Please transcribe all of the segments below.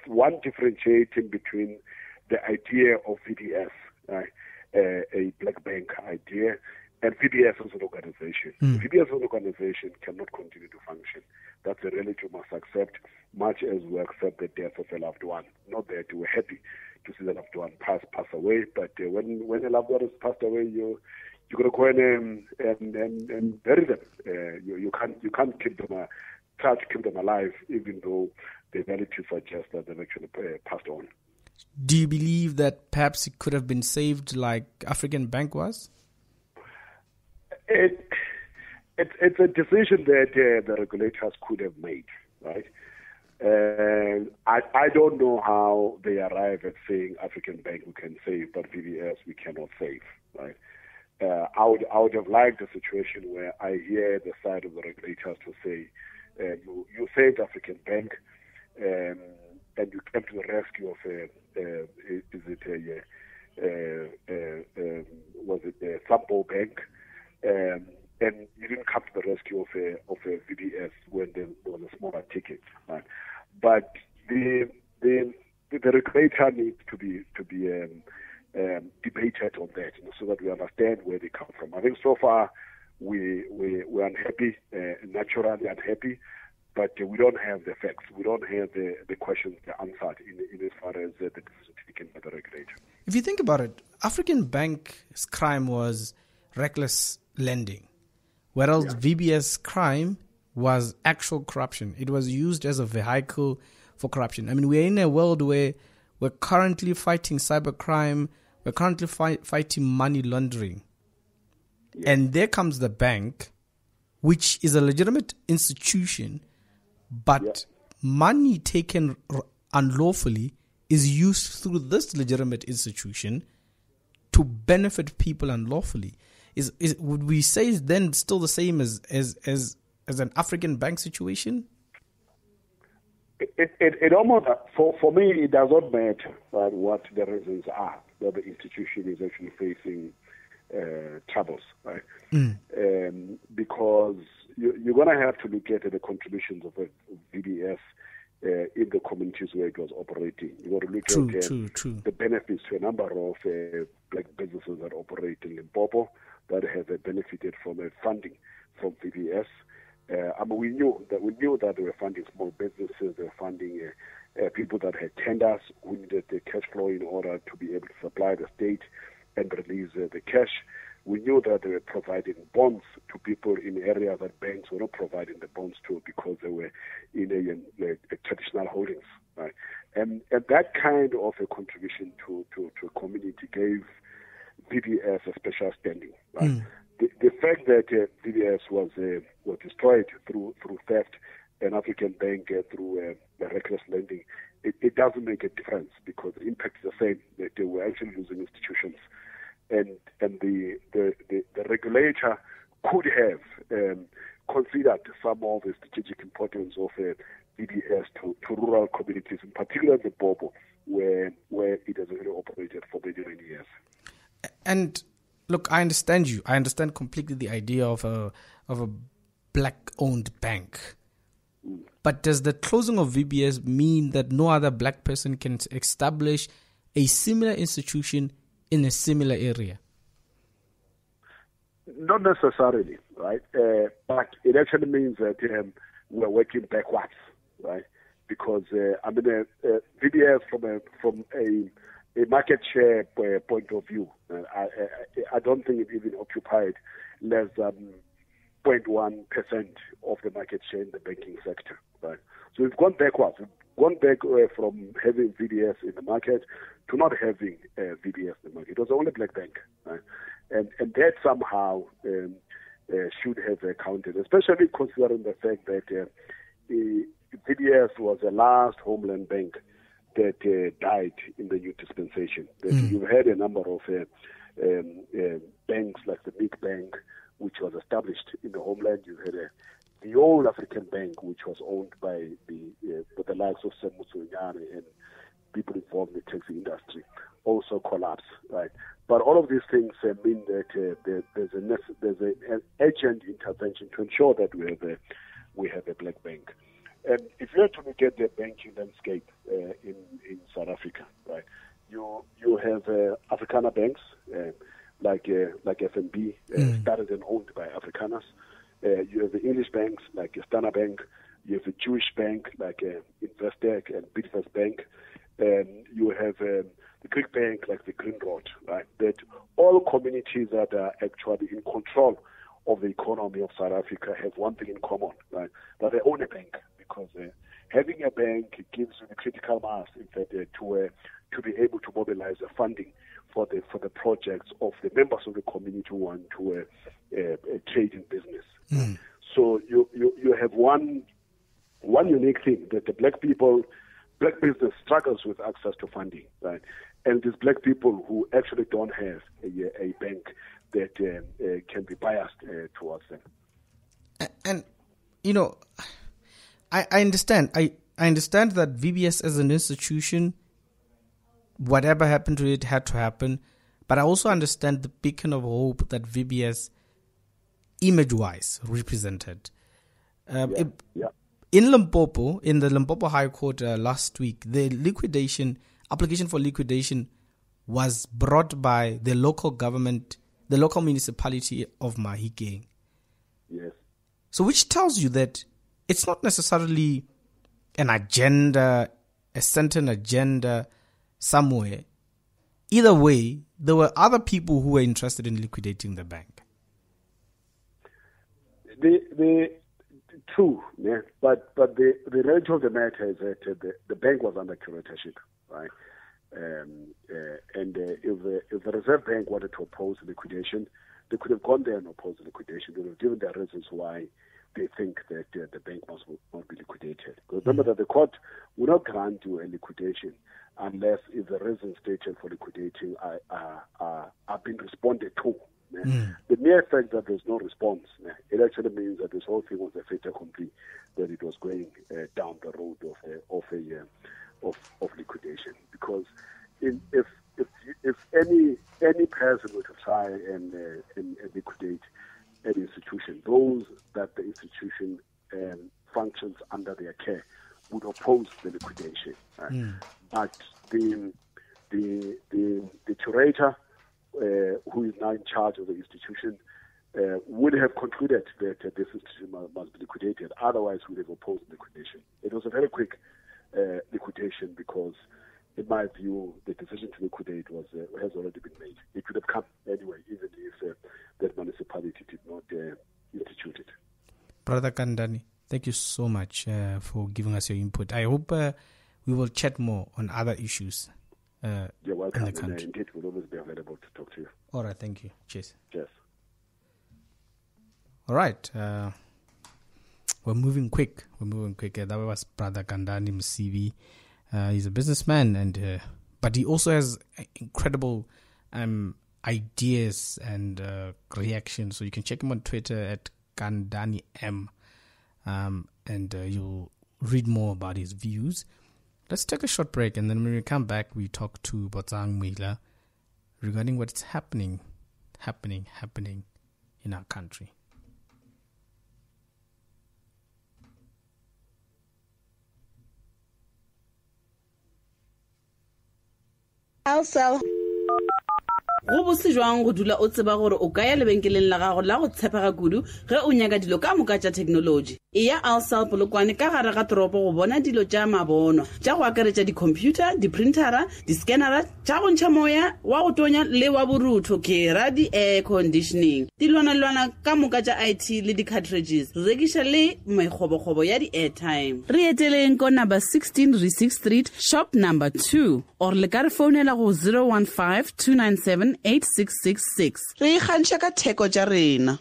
one differentiating between the idea of VBS, a black bank idea, and VBS as an organization. VBS as an organization cannot continue to function. That's a reality we must accept, much as we accept the death of a loved one. Not that we're happy to see the loved one pass away, but when a loved one has passed away, you're going to go in and bury them. You can't keep them try to keep them alive, even though the reality suggests that they've actually passed on. Do you believe that perhaps it could have been saved like African Bank was? It's a decision that the regulators could have made, right? I don't know how they arrive at saying African Bank we can save, but VBS we cannot save, right? I would have liked a situation where I hear the side of the regulators to say, you saved African Bank, and you came to the rescue of Sampo Bank, and you didn't come to the rescue of a VBS when there was a smaller ticket, right? But the regulator needs to be debated on that, so that we understand where they come from. I think so far we're unhappy, naturally unhappy, but we don't have the facts. We don't have the questions answered in as far as the decision taken by the regulator. If you think about it, African Bank's crime was reckless lending, whereas VBS crime was actual corruption. It was used as a vehicle for corruption. I mean, we're in a world where we're currently fighting cybercrime, we're currently fighting money laundering. Yeah. And there comes the bank, which is a legitimate institution, but money taken unlawfully is used through this legitimate institution to benefit people unlawfully. Would we say it's then still the same as an African Bank situation? It almost, for me, it does not matter what the reasons are that the institution is actually facing troubles, right? Because you're going to have to look at the contributions of VBS in the communities where it was operating. You got to look at the benefits to a number of black businesses that operate in Limpopo that have benefited from funding from VBS. We knew that they were funding small businesses, they were funding people that had tenders who needed the cash flow in order to be able to supply the state and release the cash. We knew that they were providing bonds to people in areas that banks were not providing the bonds to because they were in a traditional holdings, right? And that kind of a contribution to a community gave VBS a special standing, right? The fact that VBS was destroyed through theft and African Bank through reckless lending, it doesn't make a difference because the impact is the same. That they were actually losing institutions, and the regulator could have considered some of the strategic importance of VBS to rural communities, in particular the Bobo, where it has really operated for many years. And look, I understand you. I understand completely the idea of a black-owned bank. But does the closing of VBS mean that no other black person can establish a similar institution in a similar area? Not necessarily, right? But it actually means that we're working backwards, right? Because VBS from a market share point of view, I don't think it even occupied less than 0.1% of the market share in the banking sector, right? So we've gone backwards. We've gone back from having VBS in the market to not having VBS in the market. It was only black bank, right? And that somehow should have accounted, especially considering the fact that VBS was the last homeland bank that died in the new dispensation. You've had a number of banks like the Big Bank, which was established in the homeland. You had the old African Bank, which was owned by the likes of Semutsu and people involved in the taxi industry, also collapsed, right? But all of these things mean that there's an urgent intervention to ensure that we have a black bank. And if you have to look at the banking landscape in South Africa, right? You have Afrikaner banks like FNB, started and owned by Afrikaners. You have the English banks like Standard Bank. You have a Jewish bank like Investec and Bidvest Bank. You have the Greek bank like the Greenrod, right? That all communities that are actually in control of the economy of South Africa have one thing in common, right? That they own a bank, because having a bank gives you the critical mass, in fact, to be able to mobilize the funding for the projects of the members of the community who want to trade in business. Mm. So you have one unique thing, that the black business struggles with access to funding, right? And these black people who actually don't have a bank that can be biased towards them. And I understand. I understand that VBS as an institution, whatever happened to it had to happen. But I also understand the beacon of hope that VBS, image-wise, represented. In Limpopo, in the Limpopo High Court last week, the application for liquidation was brought by the local government, the local municipality of Mahikeng. Yes. So which tells you that it's not necessarily an agenda, a certain agenda somewhere. Either way, there were other people who were interested in liquidating the bank. True, yeah. But the reality of the matter is that the bank was under curatorship, right? And if the Reserve Bank wanted to oppose liquidation, they could have gone there and opposed the liquidation. They would have given their reasons why they think that the bank must be liquidated. Because remember that the court will not grant you a liquidation unless if the reasons stated for liquidating are being responded to. The mere fact that there's no response, it actually means that this whole thing was a fait accompli, that it was going down the road of liquidation. Because if any person were to try and liquidate an institution, those that the institution functions under their care would oppose the liquidation. But the curator, who is now in charge of the institution, would have concluded that this institution must be liquidated. Otherwise, would have opposed liquidation. It was a very quick liquidation because, in my view, the decision to liquidate has already been made. It would have come anyway, even if that municipality did not institute it. Brother Kandani, thank you so much for giving us your input. I hope we will chat more on other issues. You're welcome. In the country. Indeed, we'll always be available to talk to you. All right, thank you. Cheers. Yes. All right. We're moving quick. That was Brother Kandani Msibi. He's a businessman, and but he also has incredible ideas and reactions. So you can check him on Twitter at Kandani M, and you'll read more about his views. Let's take a short break, and then when we come back, we talk to Botsang Mwila regarding what's happening in our country. I'll sell. Go botse jwang go dula o tseba gore o ka ya lebenkeleng la gago la go tshepega kudu ge o nyaka dilo ka moka tša technology e ya Alsal Polokwane ka gare ga toropo go bona dilo tša mabono tša go akaretša di-computer, di-printera, di-scannera tša go ntšha moya wa go tonya le wa borutho ke ra di-air conditioning dilwana ka moka tša IT le di-cartridges rekiša le mekgobokgobo ya di-airtime re eteleng ko number 16 Resix Street shop number 2 or le ka re founela go 015-297-8666 re ikgantšha ka theko tša rena.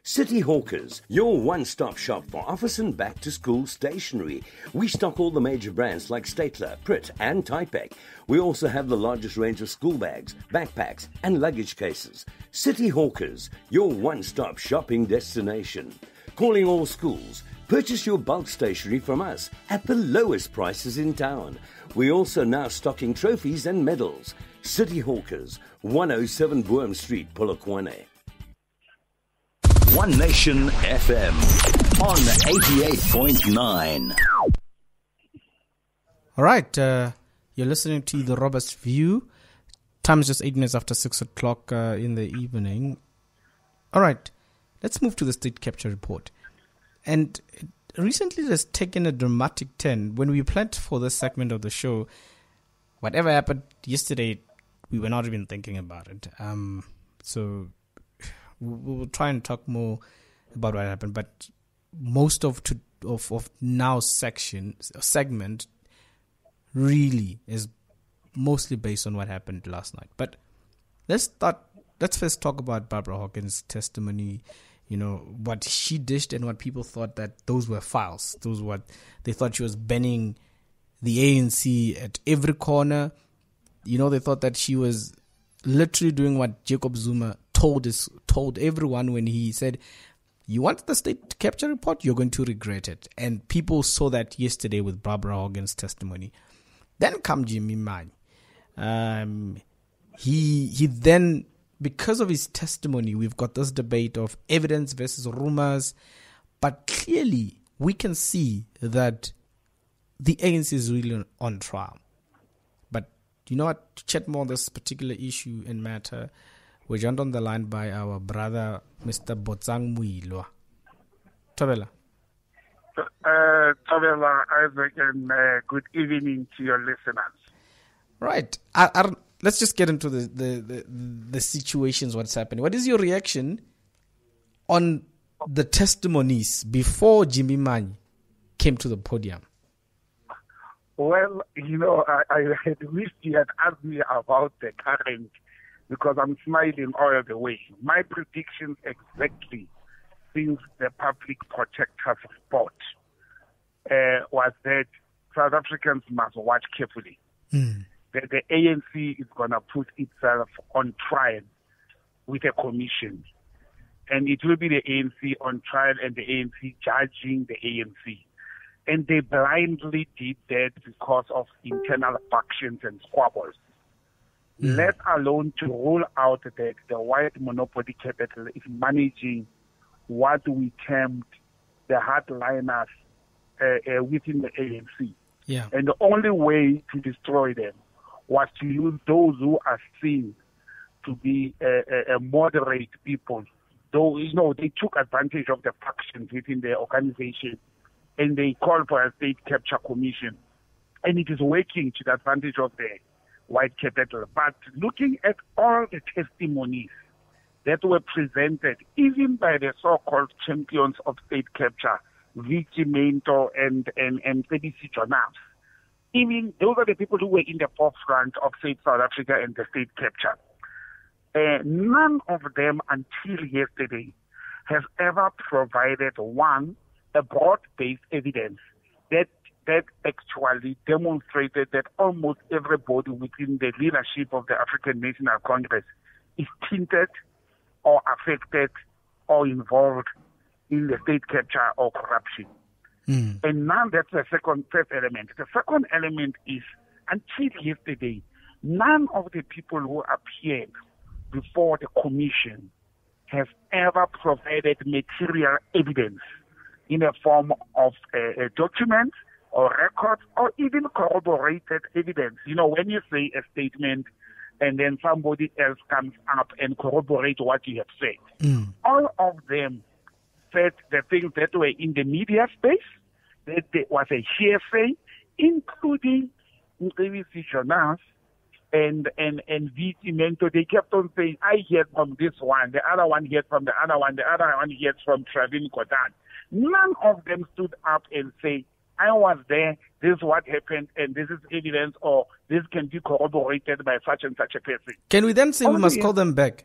City Hawkers, your one-stop shop for office and back-to-school stationery. We stock all the major brands like Stapler, Pritt and Typek. We also have the largest range of school bags, backpacks and luggage cases. City Hawkers, your one-stop shopping destination. Calling all schools. Purchase your bulk stationery from us at the lowest prices in town. We're also now stocking trophies and medals. City Hawkers, 107 Boehm Street, Polokwane. One Nation FM on 88.9. All right. You're listening to The Robust View. Time is just 8 minutes after 6 o'clock in the evening. All right, let's move to the state capture report. And recently it has taken a dramatic turn. When we planned for this segment of the show, whatever happened yesterday, we were not even thinking about it. So we will try and talk more about what happened. But most of now segment really is mostly based on what happened last night. But let's first talk about Barbara Hawkins' testimony. You know, what she dished and what people thought that those were files. Those what they thought she was banning the ANC at every corner. You know, they thought that she was literally doing what Jacob Zuma told everyone when he said, you want the state capture report, you're going to regret it. And people saw that yesterday with Barbara Hawkins' testimony. Then come Jimmy Manyi. He then, because of his testimony, we've got this debate of evidence versus rumors. But clearly, we can see that the ANC is really on trial. But you know what? To chat more on this particular issue and matter, we're joined on the line by our brother, Mr. Botsang Muilwa. Tabela. Tabela, Isaac, and good evening to your listeners. Right. Let's just get into the situations, what's happening. What is your reaction on the testimonies before Jimmy Manyi came to the podium? Well, you know, I had wished you had asked me about the current, because I'm smiling all the way. My prediction exactly since the public protector's report was that South Africans must watch carefully. That the ANC is going to put itself on trial with a commission. And it will be the ANC on trial and the ANC judging the ANC. And they blindly did that because of internal factions and squabbles. Let alone to rule out that the white monopoly capital is managing what we termed the hardliners within the ANC. Yeah. And the only way to destroy them was to use those who are seen to be moderate people. Though, you know, they took advantage of the factions within their organization and they called for a state capture commission. And it is working to the advantage of the white capital. But looking at all the testimonies that were presented, even by the so-called champions of state capture, Vicky Mento and Fedisi Jonas, even those are the people who were in the forefront of South Africa and the state capture. None of them until yesterday has ever provided, one, a broad-based evidence that actually demonstrated that almost everybody within the leadership of the African National Congress is tainted or affected or involved in the state capture or corruption. And now that's the first element. The second element is, until yesterday, none of the people who appeared before the commission has ever provided material evidence in a form of a document or record or even corroborated evidence. You know, when you say a statement and then somebody else comes up and corroborates what you have said, all of them said the things that were in the media space, that there was a hearsay, including Fedisi Jonas and Vicky Mento. They kept on saying, I heard from this one, the other one heard from the other one, the other one heard from Travin Kotan. None of them stood up and say, I was there, this is what happened, and this is evidence, or this can be corroborated by such and such a person. Can we then say we must call them back?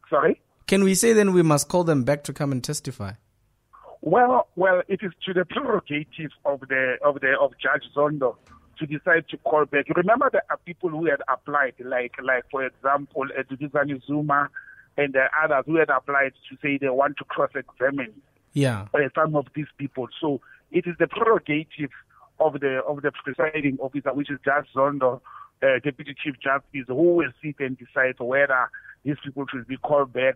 Sorry? Can we say then we must call them back to come and testify? Well, it is to the prerogative of Judge Zondo to decide to call back. Remember, there are people who had applied, like for example, Duduzane Zuma and the others who had applied to say they want to cross-examine some of these people. So it is the prerogative of the presiding officer, which is Judge Zondo, Deputy Chief Justice, who will sit and decide whether these people should be called back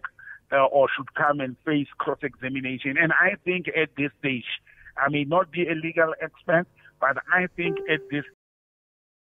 or should come and face cross-examination. And I think at this stage, I may not be a legal expert, but I think at this